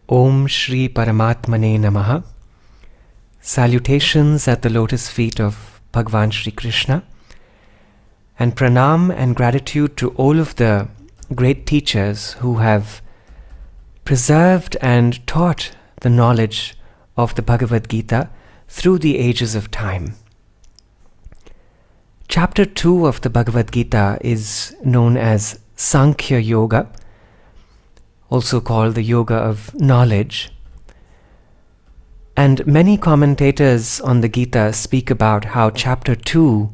Om Shri Paramatmane Namaha. Salutations at the lotus feet of Bhagavan Shri Krishna, and pranam and gratitude to all of the great teachers who have preserved and taught the knowledge of the Bhagavad Gita through the ages of time. Chapter 2 of the Bhagavad Gita is known as Sankhya Yoga, also called the Yoga of Knowledge. And many commentators on the Gita speak about how chapter 2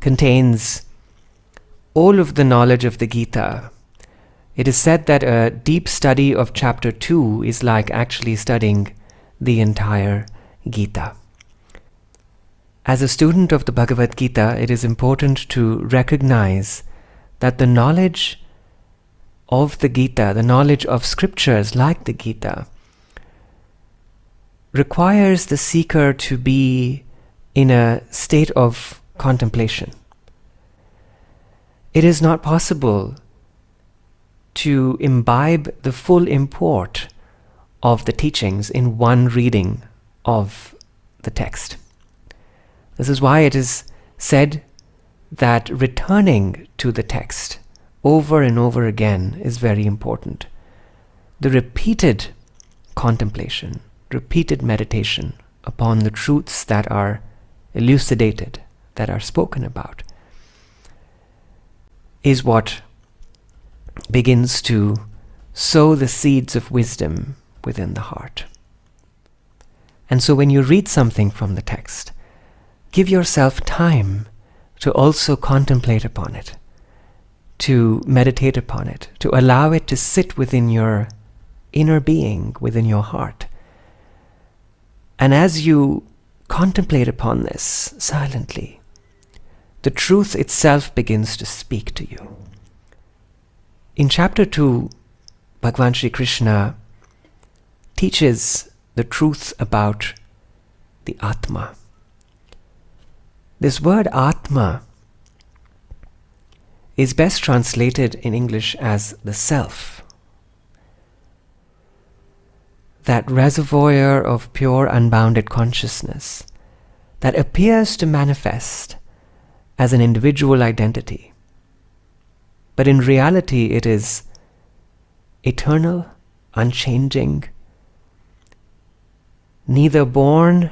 contains all of the knowledge of the Gita. It is said that a deep study of chapter 2 is like actually studying the entire Gita. As a student of the Bhagavad Gita, it is important to recognize that the knowledge of the Gita, the knowledge of scriptures like the Gita, requires the seeker to be in a state of contemplation. It is not possible to imbibe the full import of the teachings in one reading of the text. This is why it is said that returning to the text over and over again is very important. The repeated contemplation, repeated meditation upon the truths that are elucidated, that are spoken about, is what begins to sow the seeds of wisdom within the heart. And so when you read something from the text, give yourself time to also contemplate upon it, to meditate upon it, to allow it to sit within your inner being, within your heart. And as you contemplate upon this silently, the truth itself begins to speak to you. In chapter 2, Bhagavan Shri Krishna teaches the truth about the Atma. This word Atma is best translated in English as the self. That reservoir of pure unbounded consciousness that appears to manifest as an individual identity. But in reality it is eternal, unchanging, neither born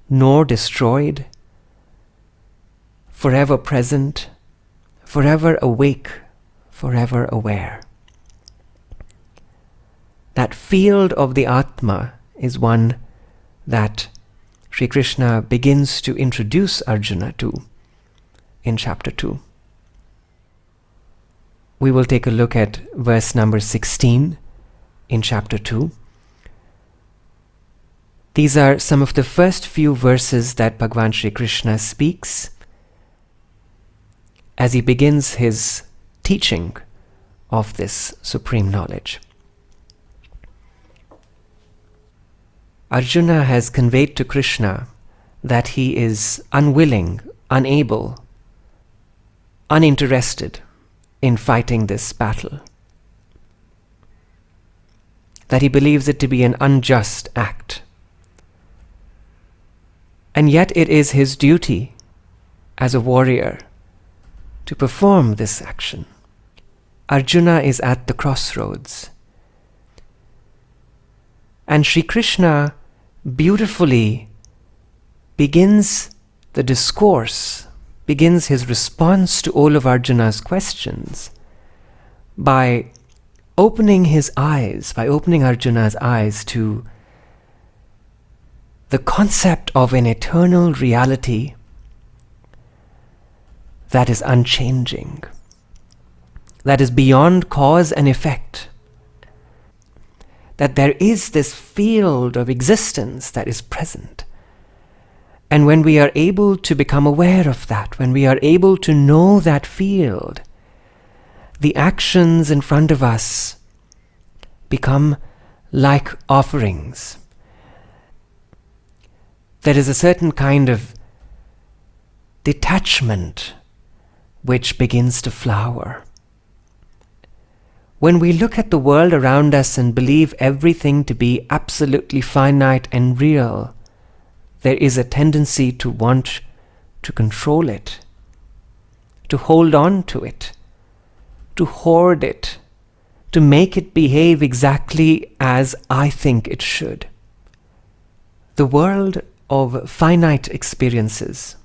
nor destroyed, forever present, forever awake, forever aware. That field of the Atma is one that Sri Krishna begins to introduce Arjuna to in chapter 2. We will take a look at verse number 16 in chapter 2. These are some of the first few verses that Bhagavan Shri Krishna speaks as he begins his teaching of this supreme knowledge. Arjuna has conveyed to Krishna that he is unwilling, unable, uninterested in fighting this battle. That he believes it to be an unjust act. And yet it is his duty as a warrior to perform this action. Arjuna is at the crossroads. And Sri Krishna beautifully begins the discourse, begins his response to all of Arjuna's questions by opening his eyes, by opening Arjuna's eyes to the concept of an eternal reality that is unchanging, that is beyond cause and effect, that there is this field of existence that is present. And when we are able to become aware of that, when we are able to know that field, the actions in front of us become like offerings. There is a certain kind of detachment which begins to flower. When we look at the world around us and believe everything to be absolutely finite and real, there is a tendency to want to control it, to hold on to it, to hoard it, to make it behave exactly as I think it should. The world of finite experiences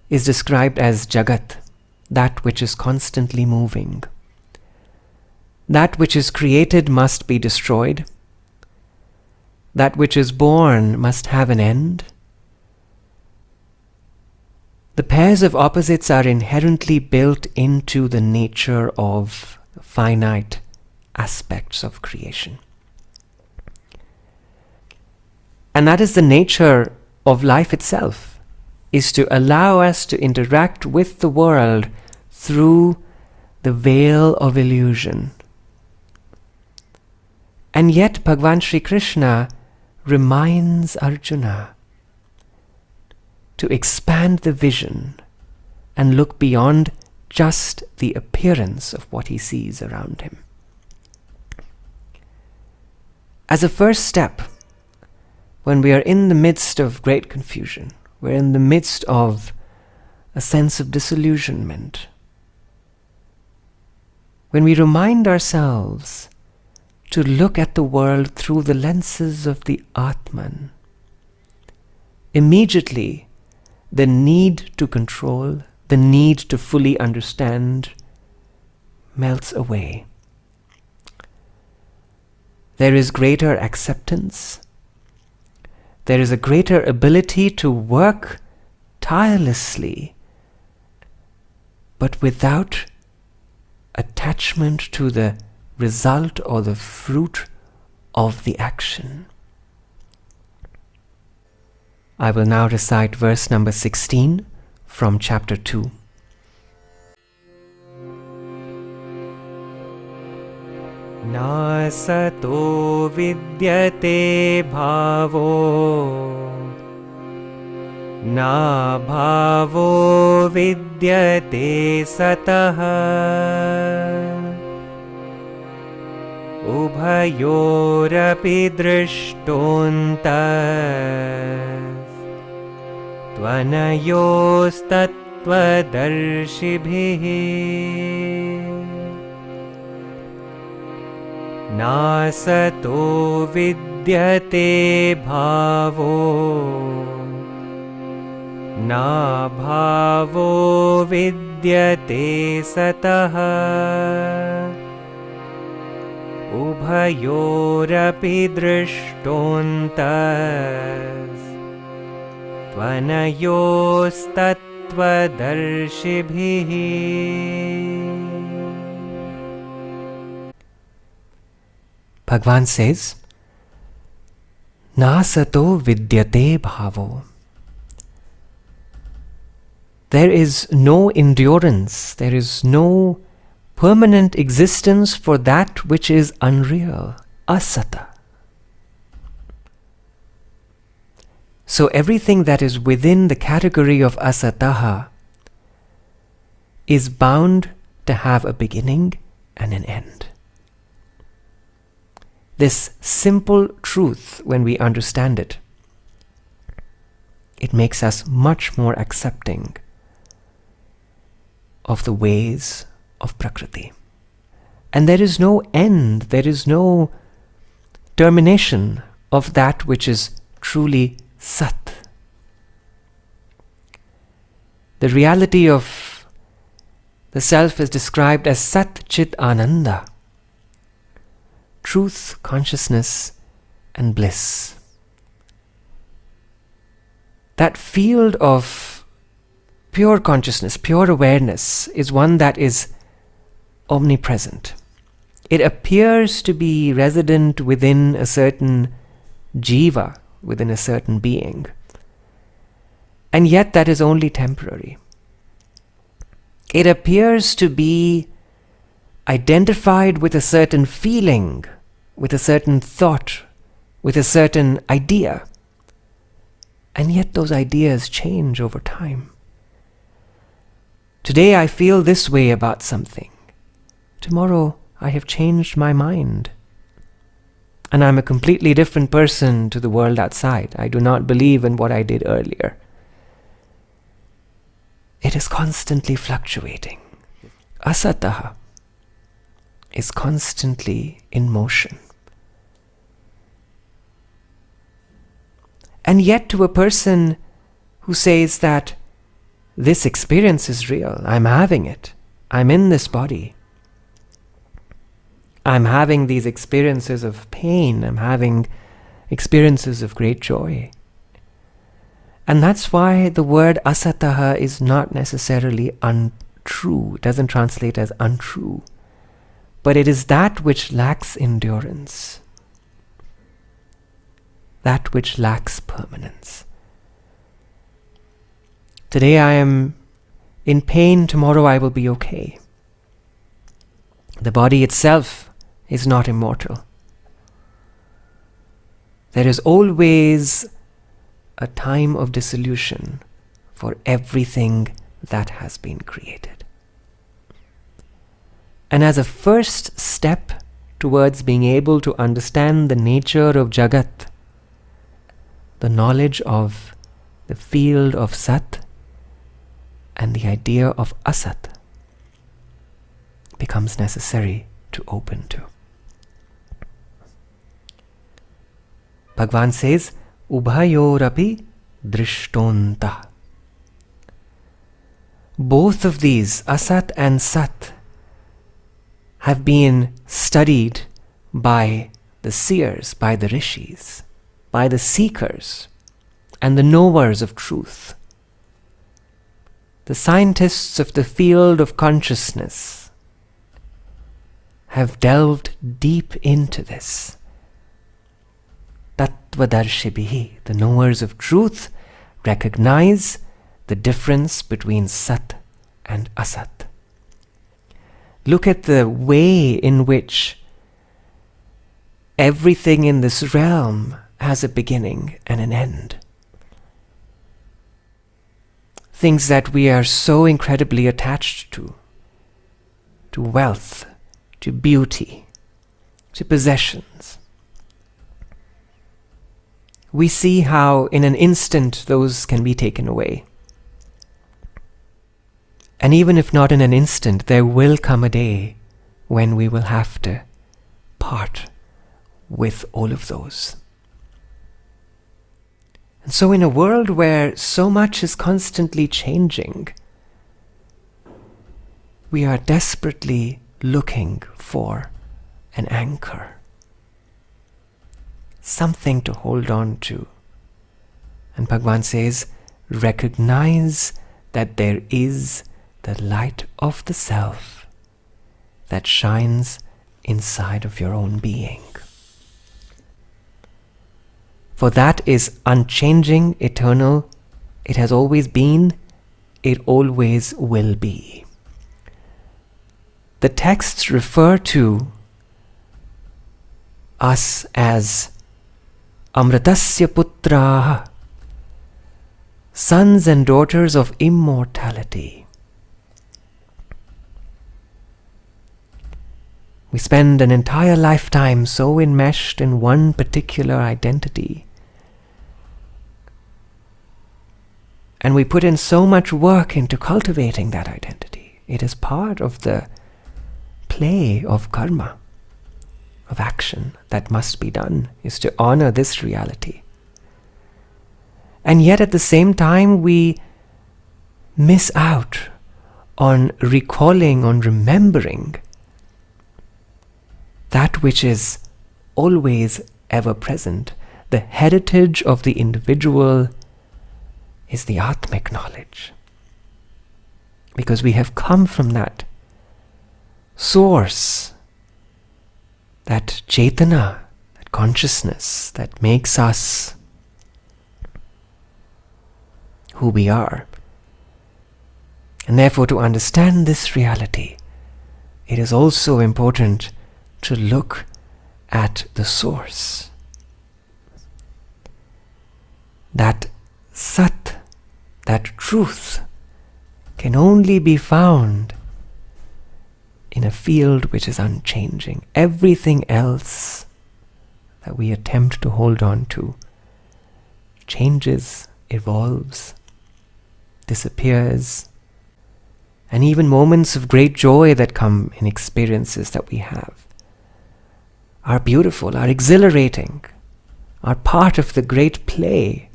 is described as Jagat, that which is constantly moving. That which is created must be destroyed. That which is born must have an end. The pairs of opposites are inherently built into the nature of finite aspects of creation. And that is the nature of life itself, is to allow us to interact with the world through the veil of illusion. And yet Bhagavan Sri Krishna reminds Arjuna to expand the vision and look beyond just the appearance of what he sees around him. As a first step, when we are in the midst of great confusion, we're in the midst of a sense of disillusionment, when we remind ourselves to look at the world through the lenses of the Atman, immediately the need to control, the need to fully understand melts away. There is greater acceptance. There is a greater ability to work tirelessly, but without attachment to the result or the fruit of the action. I will now recite verse number 16 from chapter 2. Nasato vidyate bhavo, na bhavo vidyate satah. Ubhayorapi drishtontas tvanayostattvadarshibhih. Nasato vidyate bhavo, na bhavo vidyate satah. Ubhayorapi drishtontas tvanayostattvadarshibhih. Bhagavan says, Nasato vidyate bhavo. There is no endurance, there is no permanent existence for that which is unreal, asata. So everything that is within the category of asataha is bound to have a beginning and an end. This simple truth, when we understand it, it makes us much more accepting of the ways of Prakriti. And there is no end, there is no termination of that which is truly Sat. The reality of the self is described as Sat Chit Ananda, truth, consciousness, and bliss. That field of pure consciousness, pure awareness, is one that is omnipresent. It appears to be resident within a certain jiva, within a certain being. And yet that is only temporary. It appears to be identified with a certain feeling, with a certain thought, with a certain idea. And yet those ideas change over time. Today I feel this way about something. Tomorrow I have changed my mind. And I'm a completely different person to the world outside. I do not believe in what I did earlier. It is constantly fluctuating. Asataha is constantly in motion. And yet to a person who says that this experience is real, I'm having it, I'm in this body, I'm having these experiences of pain, I'm having experiences of great joy. And that's why the word asataha is not necessarily untrue. It doesn't translate as untrue. But it is that which lacks endurance. That which lacks permanence. Today I am in pain, tomorrow I will be okay. The body itself is not immortal. There is always a time of dissolution for everything that has been created. And as a first step towards being able to understand the nature of Jagat, the knowledge of the field of Sat and the idea of Asat becomes necessary to open to. Bhagavan says, Ubhayorapi drishtonta. Both of these, Asat and Sat, have been studied by the seers, by the rishis, by the seekers and the knowers of truth. The scientists of the field of consciousness have delved deep into this. Tattvadarshibhihi, the knowers of truth, recognize the difference between Sat and Asat. Look at the way in which everything in this realm has a beginning and an end. Things that we are so incredibly attached to wealth, to beauty, to possessions. We see how in an instant those can be taken away. And even if not in an instant, there will come a day when we will have to part with all of those. And so in a world where so much is constantly changing, we are desperately looking for an anchor, something to hold on to. And Bhagavan says, recognize that there is the light of the self that shines inside of your own being. For that is unchanging, eternal. It has always been, it always will be. The texts refer to us as Amritasya Putraha, sons and daughters of immortality. We spend an entire lifetime so enmeshed in one particular identity. And we put in so much work into cultivating that identity. It is part of the play of karma, of action that must be done, is to honor this reality. And yet at the same time we miss out on recalling, on remembering that which is always ever present. The heritage of the individual is the Atmic knowledge. Because we have come from that source, that Chaitana, that consciousness that makes us who we are. And therefore, to understand this reality, it is also important to look at the source. That Sat, that truth, can only be found in a field which is unchanging. Everything else that we attempt to hold on to changes, evolves, disappears, and even moments of great joy that come in experiences that we have are beautiful, are exhilarating, are part of the great play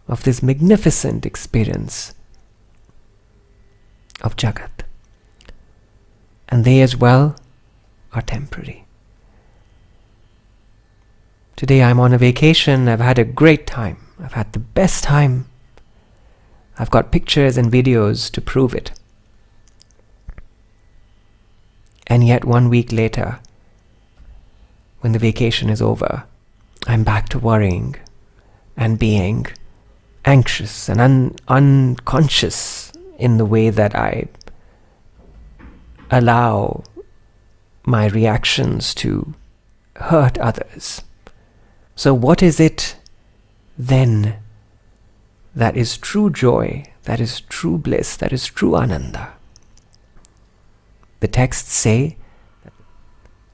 of this magnificent experience of Jagat. And they as well are temporary. Today I'm on a vacation. I've had a great time. I've had the best time. I've got pictures and videos to prove it. And yet 1 week later, when the vacation is over, I'm back to worrying and being anxious and unconscious in the way that I allow my reactions to hurt others. So what is it then that is true joy, that is true bliss, that is true Ananda? The texts say that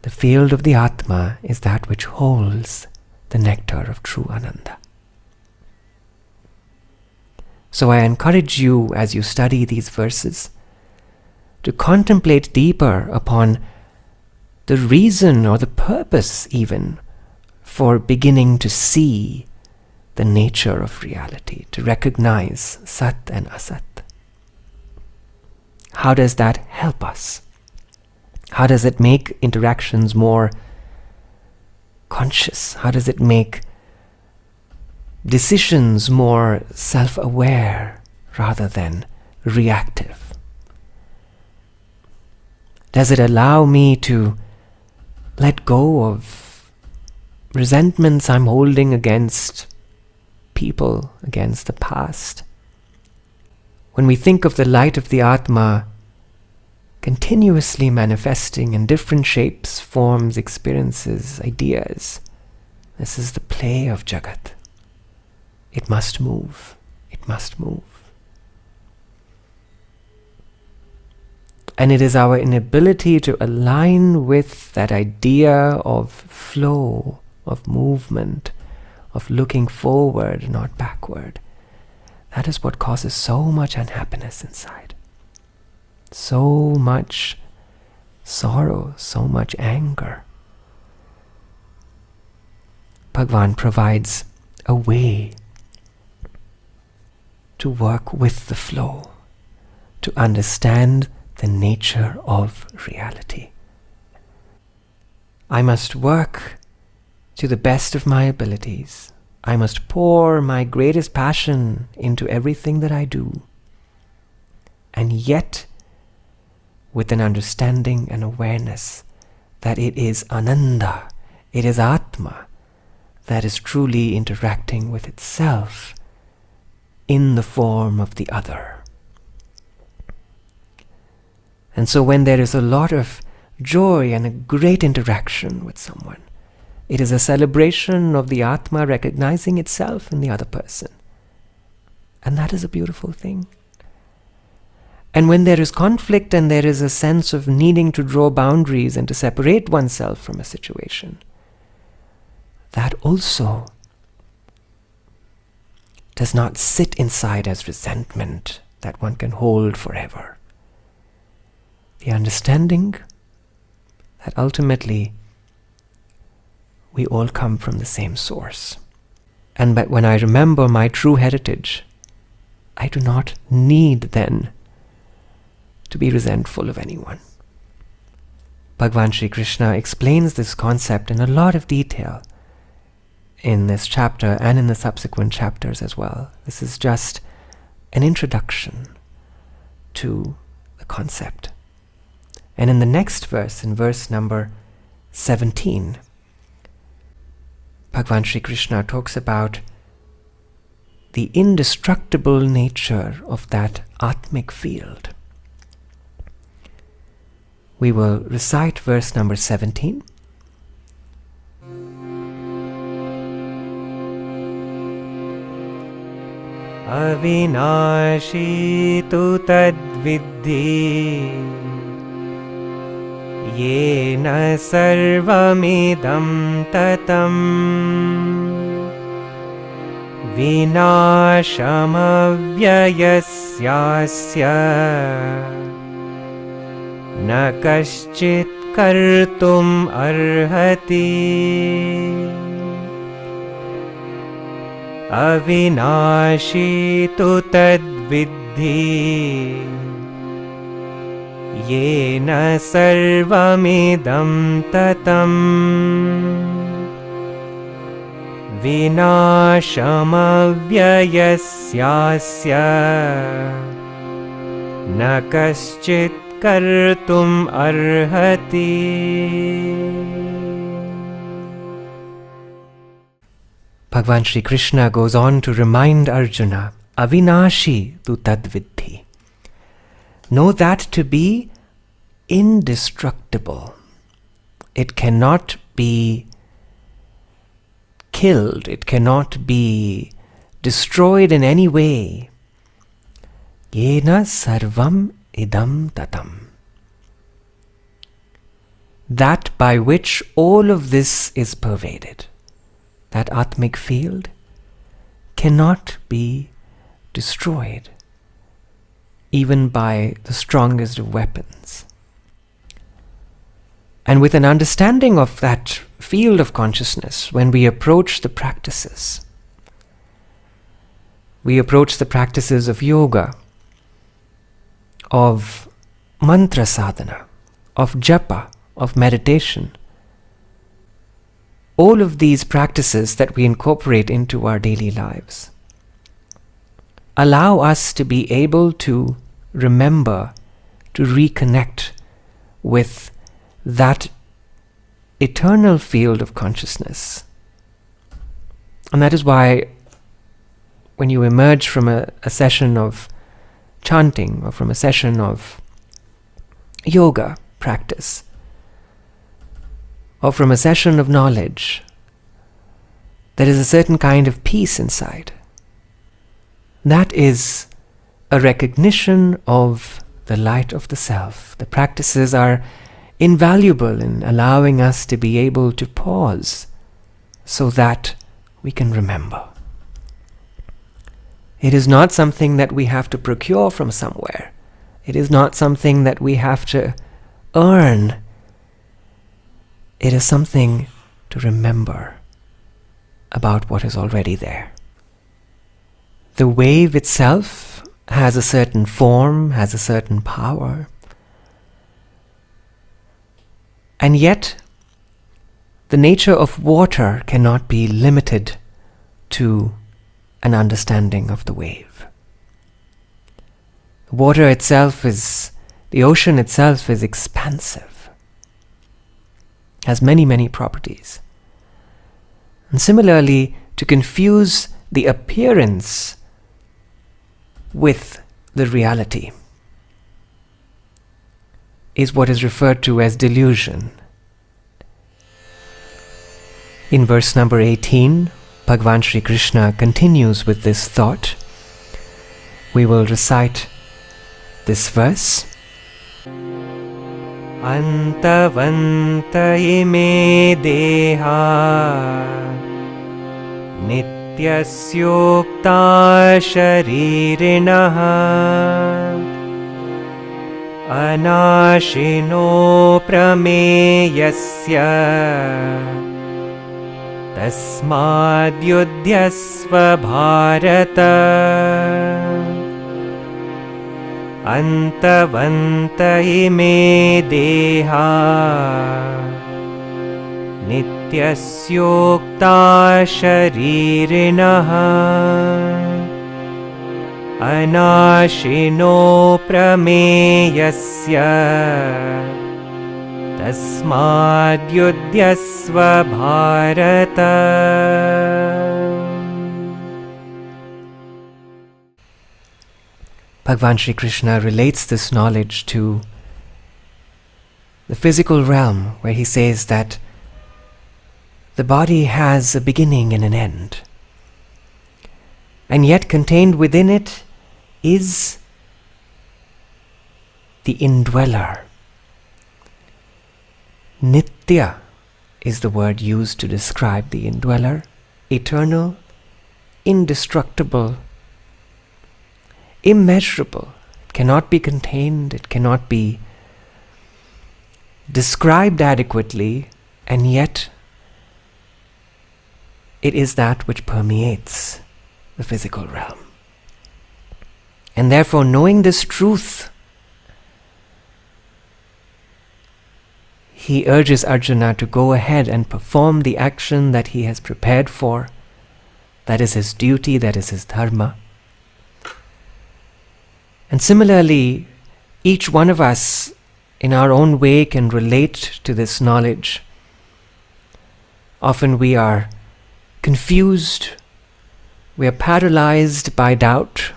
the field of the Atma is that which holds the nectar of true Ananda. So I encourage you, as you study these verses, to contemplate deeper upon the reason or the purpose even for beginning to see the nature of reality, to recognize Sat and Asat. How does that help us? How does it make interactions more conscious? How does it make decisions more self-aware rather than reactive? Does it allow me to let go of resentments I'm holding against people, against the past? When we think of the light of the Atma continuously manifesting in different shapes, forms, experiences, ideas, this is the play of Jagat. It must move. It must move. And it is our inability to align with that idea of flow, of movement, of looking forward, not backward. That is what causes so much unhappiness inside. So much sorrow, so much anger. Bhagavan provides a way to work with the flow, to understand the nature of reality. I must work to the best of my abilities. I must pour my greatest passion into everything that I do. And yet, with an understanding and awareness that it is Ananda, it is Atma, that is truly interacting with itself in the form of the other. And so when there is a lot of joy and a great interaction with someone, it is a celebration of the Atma recognizing itself in the other person. And that is a beautiful thing. And when there is conflict and there is a sense of needing to draw boundaries and to separate oneself from a situation, that also does not sit inside as resentment that one can hold forever. The understanding that ultimately we all come from the same source. And but when I remember my true heritage, I do not need then to be resentful of anyone. Bhagavan Sri Krishna explains this concept in a lot of detail in this chapter and in the subsequent chapters as well. This is just an introduction to the concept. And in the next verse, in verse number 17, Bhagavan Sri Krishna talks about the indestructible nature of that Atmic field. We will recite verse number 17. Avinashi tu tad viddhi Yena sarvamidam tatam vinashamavyyasyasya na kaschit kartum arhati avinashi tu tadviddhi yena sarvamidam tatam vinashamavyyasyasya na kaschit kartum arhati. Bhagavan Shri Krishna goes on to remind Arjuna, Avinashi tu tadviddhi. Know that to be indestructible. It cannot be killed. It cannot be destroyed in any way. Yena sarvam idam tatam. That by which all of this is pervaded, that Atmic field, cannot be destroyed, even by the strongest of weapons. And with an understanding of that field of consciousness, when we approach the practices, we approach the practices of yoga, of mantra sadhana, of japa, of meditation, all of these practices that we incorporate into our daily lives allow us to be able to remember, to reconnect with that eternal field of consciousness. And that is why when you emerge from a session of chanting or from a session of yoga practice, or from a session of knowledge, there is a certain kind of peace inside. That is a recognition of the light of the self. The practices are invaluable in allowing us to be able to pause so that we can remember. It is not something that we have to procure from somewhere. It is not something that we have to earn. It is something to remember about what is already there. The wave itself has a certain form, has a certain power, and yet the nature of water cannot be limited to an understanding of the wave. Water itself the ocean itself is expansive, has many, many properties. And similarly, to confuse the appearance with the reality is what is referred to as delusion. In verse number 18, Bhagavan Shri Krishna continues with this thought. We will recite this verse. Antavanta ime deha nityasyukta sharirinaha anashino prameyasya tasmadyudhyasva bharata Antavanta ime deha nityasyukta sharirinaha anashino prameyasya tasmadyudhyasva bharata. Bhagavan Shri Krishna relates this knowledge to the physical realm, where he says that the body has a beginning and an end, and yet contained within it is the Indweller. Nitya is the word used to describe the indweller. Eternal, indestructible, immeasurable. It cannot be contained, it cannot be described adequately, and yet it is that which permeates the physical realm. And therefore, knowing this truth, he urges Arjuna to go ahead and perform the action that he has prepared for. That is his duty, that is his dharma. And similarly, each one of us in our own way can relate to this knowledge. Often we are confused, we are paralyzed by doubt,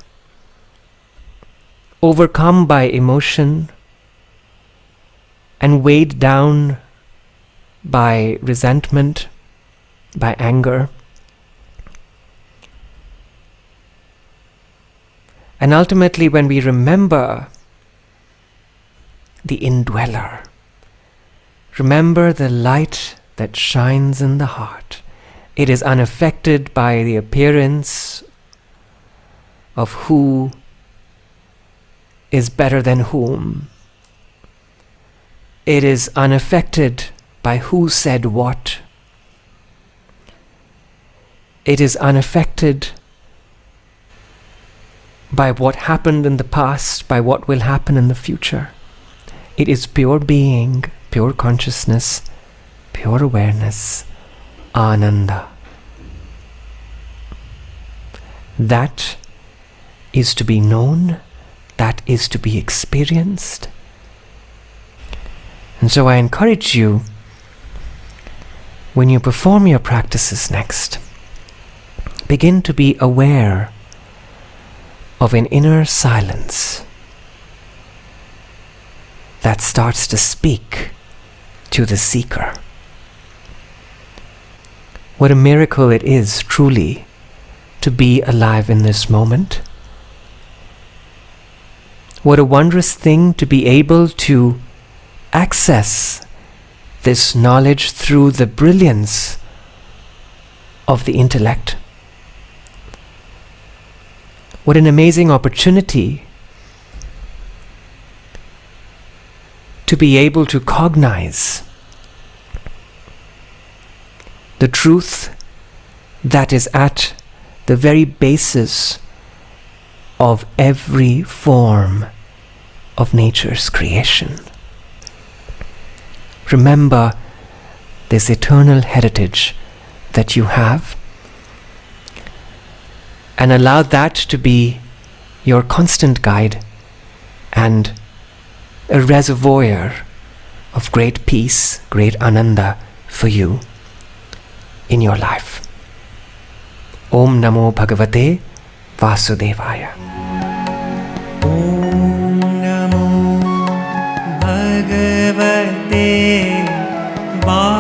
overcome by emotion, and weighed down by resentment, by anger. And ultimately, when we remember the indweller, remember the light that shines in the heart, it is unaffected by the appearance of who is better than whom. It is unaffected by who said what. It is unaffected by what happened in the past, by what will happen in the future. It is pure being, pure consciousness, pure awareness, Ananda. That is to be known, that is to be experienced. And so I encourage you, when you perform your practices next, begin to be aware of an inner silence that starts to speak to the seeker. What a miracle it is, truly, to be alive in this moment. What a wondrous thing to be able to access this knowledge through the brilliance of the intellect. What an amazing opportunity to be able to cognize the truth that is at the very basis of every form of nature's creation. Remember this eternal heritage that you have, and allow that to be your constant guide and a reservoir of great peace, great Ananda for you in your life. Om Namo Bhagavate Vasudevaya. Om Namo Bhagavate Vasudevaya.